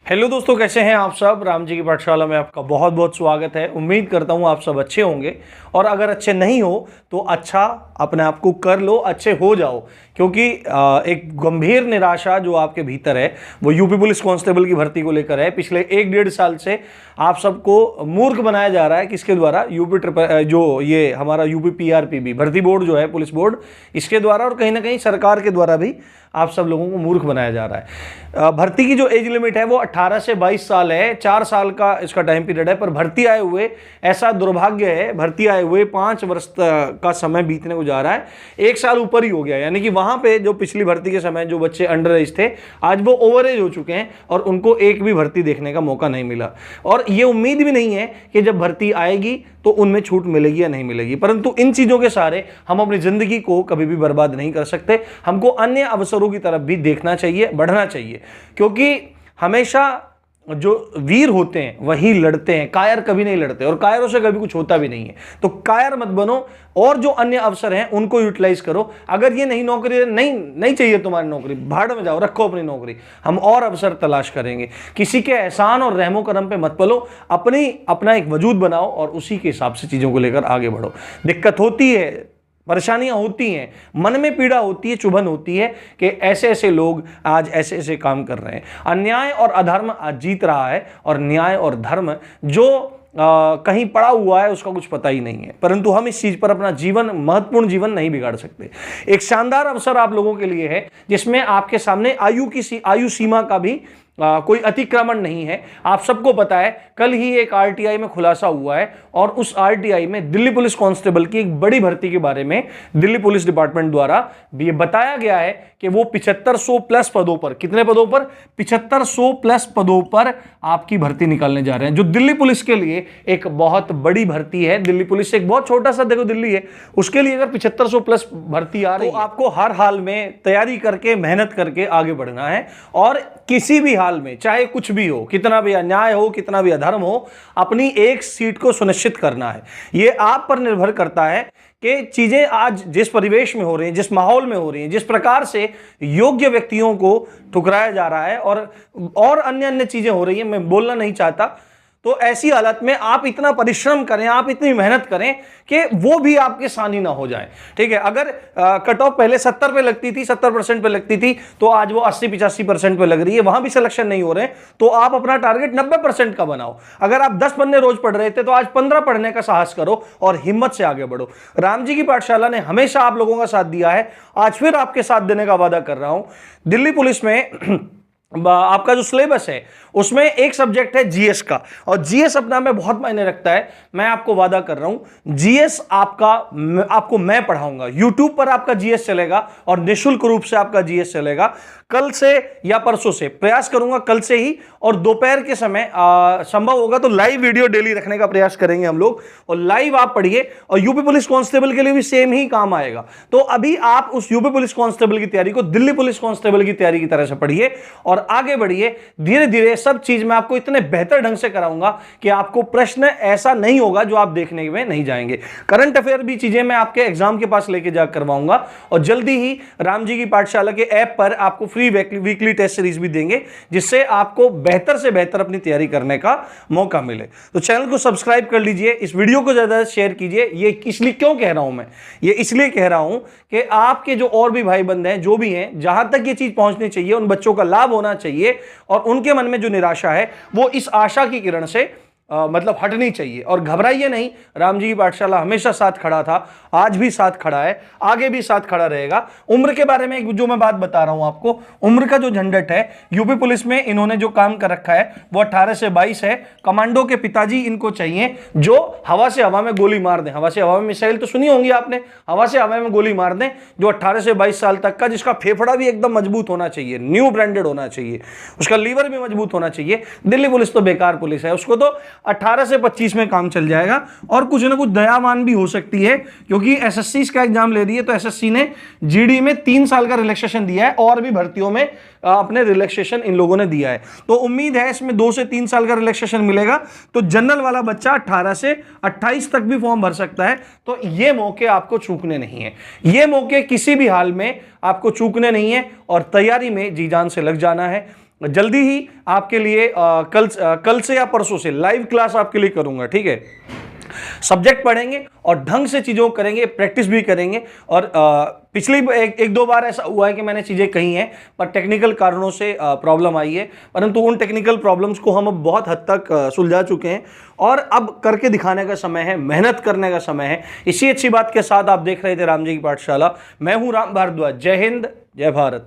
Hello दोस्तों, कैसे हैं आप सब। राम जी की पाठशाला में आपका बहुत बहुत स्वागत है। उम्मीद करता हूं आप सब अच्छे होंगे, और अगर अच्छे नहीं हो तो अच्छा अपने आप को कर लो, अच्छे हो जाओ। क्योंकि एक गंभीर निराशा जो आपके भीतर है वो यूपी पुलिस कांस्टेबल की भर्ती को लेकर है। पिछले 1-1.5 साल से आप सबको मूर्ख बनाया जा रहा है। किसके द्वारा? जो ये हमारा यूपी पीआरपीबी भर्ती बोर्ड जो है, पुलिस बोर्ड, इसके द्वारा, और कहीं ना कहीं सरकार के द्वारा भी आप सब लोगों को मूर्ख बनाया जा रहा है। भर्ती की जो एज लिमिट है वो 18 से 22 साल है। 4 साल का इसका टाइम पीरियड है, पर भर्ती आए हुए ऐसा दुर्भाग्य है, भर्ती आए हुए 5 वर्ष का समय बीतने को जा रहा है। 1 साल ऊपर ही हो गया, यानी कि वहां पे जो पिछली भर्ती के समय जो बच्चे अंडर एज थे, आज वो ओवर एज हो चुके हैं और उनको एक भी भर्ती देखने का मौका नहीं मिला। और ये उम्मीद भी नहीं है कि जब भर्ती आएगी तो उनमें छूट मिलेगी या नहीं मिलेगी। परंतु इन चीजों के सहारे हम अपनी जिंदगी को कभी भी बर्बाद नहीं कर सकते। हमको अन्य अवसरों की तरफ भी देखना चाहिए, बढ़ना चाहिए, क्योंकि हमेशा जो वीर होते हैं वही लड़ते हैं, कायर कभी नहीं लड़ते, और कायरों से कभी कुछ होता भी नहीं है। तो कायर मत बनो, और जो अन्य अवसर हैं उनको यूटिलाइज करो। अगर ये नहीं नौकरी नहीं चाहिए तुम्हारी नौकरी, भाड़ में जाओ, रखो अपनी नौकरी, हम और अवसर तलाश करेंगे। किसी के एहसान और रहमो करम पे मत पलो, अपना एक वजूद बनाओ और उसी के हिसाब से चीजों को लेकर आगे बढ़ो। दिक्कत होती है, परेशानियां होती हैं, मन में पीड़ा होती है, चुभन होती है कि ऐसे ऐसे लोग आज ऐसे ऐसे काम कर रहे हैं। अन्याय और अधर्म आज जीत रहा है, और न्याय और धर्म जो कहीं पड़ा हुआ है उसका कुछ पता ही नहीं है। परंतु हम इस चीज पर अपना जीवन, महत्वपूर्ण जीवन नहीं बिगाड़ सकते। एक शानदार अवसर आप लोगों के लिए है, जिसमें आपके सामने आयु सीमा का भी कोई अतिक्रमण नहीं है। आप सबको पता है, कल ही एक आरटीआई में खुलासा हुआ है, और उस आरटीआई में दिल्ली पुलिस कांस्टेबल की एक बड़ी भर्ती के बारे में दिल्ली पुलिस डिपार्टमेंट द्वारा ये बताया गया है कि वो 7500 प्लस पदों पर, कितने पदों पर? 7500 प्लस पदों पर आपकी भर्ती निकालने जा रहे हैं, जो दिल्ली पुलिस के लिए एक बहुत बड़ी भर्ती है। दिल्ली पुलिस एक बहुत छोटा सा, देखो दिल्ली है, उसके लिए अगर 7500 प्लस भर्ती आ रही है तो आपको हर हाल में तैयारी करके, मेहनत करके आगे बढ़ना है। और किसी भी हाल में, चाहे कुछ भी हो, कितना भी अन्याय हो, कितना भी अधर्म हो, अपनी एक सीट को सुनिश्चित करना है। यह आप पर निर्भर करता है कि चीजें आज जिस परिवेश में हो रही हैं, जिस माहौल में हो रही हैं, जिस प्रकार से योग्य व्यक्तियों को ठुकराया जा रहा है और अन्य चीजें हो रही हैं, मैं बोलना नहीं चाहता। तो ऐसी हालत में आप इतना परिश्रम करें, आप इतनी मेहनत करें कि वो भी आपके सानी ना हो जाए। ठीक है, अगर कट ऑफ पहले 70 पे लगती थी, 70% पे लगती थी, तो आज वो 80-85% पे लग रही है, वहां भी सिलेक्शन नहीं हो रहे, तो आप अपना टारगेट 90% का बनाओ। अगर आप 10 पन्ने रोज पढ़ रहे थे तो आज 15 पढ़ने का साहस करो और हिम्मत से आगे बढ़ो। राम जी की पाठशाला ने हमेशा आप लोगों का साथ दिया है, आज फिर आपके साथ देने का वादा कर रहा हूं। दिल्ली पुलिस में आपका जो सिलेबस है उसमें एक सब्जेक्ट है जीएस का, और जीएस अपना में बहुत मायने रखता है। मैं आपको वादा कर रहा हूं, जीएस आपको मैं पढ़ाऊंगा। यूट्यूब पर आपका जीएस चलेगा और निःशुल्क रूप से आपका जीएस चलेगा। कल से या परसों से प्रयास करूंगा, कल से ही, और दोपहर के समय संभव होगा तो लाइव वीडियो डेली रखने का प्रयास करेंगे हम लोग, और लाइव आप पढ़िए। और यूपी पुलिस कांस्टेबल के लिए भी सेम ही काम आएगा। तो अभी आप उस यूपी पुलिस कांस्टेबल की तैयारी को दिल्ली पुलिस कांस्टेबल की तैयारी की तरह से पढ़िए और आगे बढ़िए। धीरे धीरे सब चीज मैं आपको इतने बेहतर ढंग से कराऊंगा कि आपको प्रश्न ऐसा नहीं होगा जो आप देखने में नहीं जाएंगे। करंट अफेयर भी चीजें मैं आपके एग्जाम के पास लेके जा करवाऊंगा, और जल्दी ही राम जी की पाठशाला के ऐप पर आपको फ्री वीकली टेस्ट सीरीज भी देंगे, जिससे आपको बेहतर से बेहतर अपनी तैयारी करने का मौका मिले। तो चैनल को सब्सक्राइब कर लीजिए, इस वीडियो को ज्यादा शेयर कीजिए। ये इसलिए क्यों कह रहा हूं मैं, ये इसलिए कह रहा हूं कि आपके जो और भी भाई बंद हैं, जो भी हैं, जहां तक ये चीज पहुंचनी चाहिए, उन बच्चों का लाभ होना चाहिए, और उनके मन में जो निराशा है वो इस आशा की किरण से मतलब हटनी चाहिए। और घबराइए नहीं, राम जी की पाठशाला हमेशा साथ खड़ा था, आज भी साथ खड़ा है, आगे भी साथ खड़ा रहेगा। उम्र के बारे में जो मैं बात बता रहा हूं आपको, उम्र का जो झंझट है, यूपी पुलिस में इन्होंने जो काम कर रखा है वो 18 से 22 है। कमांडो के पिताजी इनको चाहिए जो हवा से हवा में गोली मार दें। हवा से हवा में मिसाइल तो सुनी होंगी आपने, हवा से हवा में गोली मार दें, जो 18 से 22 साल तक का, जिसका फेफड़ा भी एकदम मजबूत होना चाहिए, न्यू ब्रांडेड होना चाहिए, उसका लीवर भी मजबूत होना चाहिए। दिल्ली पुलिस तो बेकार पुलिस है, उसको तो 18 से 25 में काम चल जाएगा। और कुछ ना कुछ दयावान भी हो सकती है, क्योंकि एसएससी का एग्जाम ले रही है, तो एसएससी ने जीडी में 3 साल का रिलैक्सेशन दिया है, और भी भर्तियों में अपने रिलैक्सेशन इन लोगों ने दिया है। तो उम्मीद है इसमें 2 से 3 साल का रिलैक्सेशन मिलेगा, तो जनरल वाला बच्चा 18 से 28 तक भी फॉर्म भर सकता है। तो ये मौके आपको चूकने नहीं है, ये मौके किसी भी हाल में आपको चूकने नहीं है, और तैयारी में जी जान से लग जाना है। जल्दी ही आपके लिए कल से या परसों से लाइव क्लास आपके लिए करूंगा, ठीक है। सब्जेक्ट पढ़ेंगे और ढंग से चीजों को करेंगे, प्रैक्टिस भी करेंगे। और पिछली एक दो बार ऐसा हुआ है कि मैंने चीजें कही हैं पर टेक्निकल कारणों से प्रॉब्लम आई है, परंतु उन टेक्निकल प्रॉब्लम्स को हम अब बहुत हद तक सुलझा चुके हैं और अब करके दिखाने का समय है, मेहनत करने का समय है। इसी अच्छी बात के साथ आप देख रहे थे राम जी की पाठशाला। मैं हूं राम भारद्वाज। जय हिंद, जय भारत।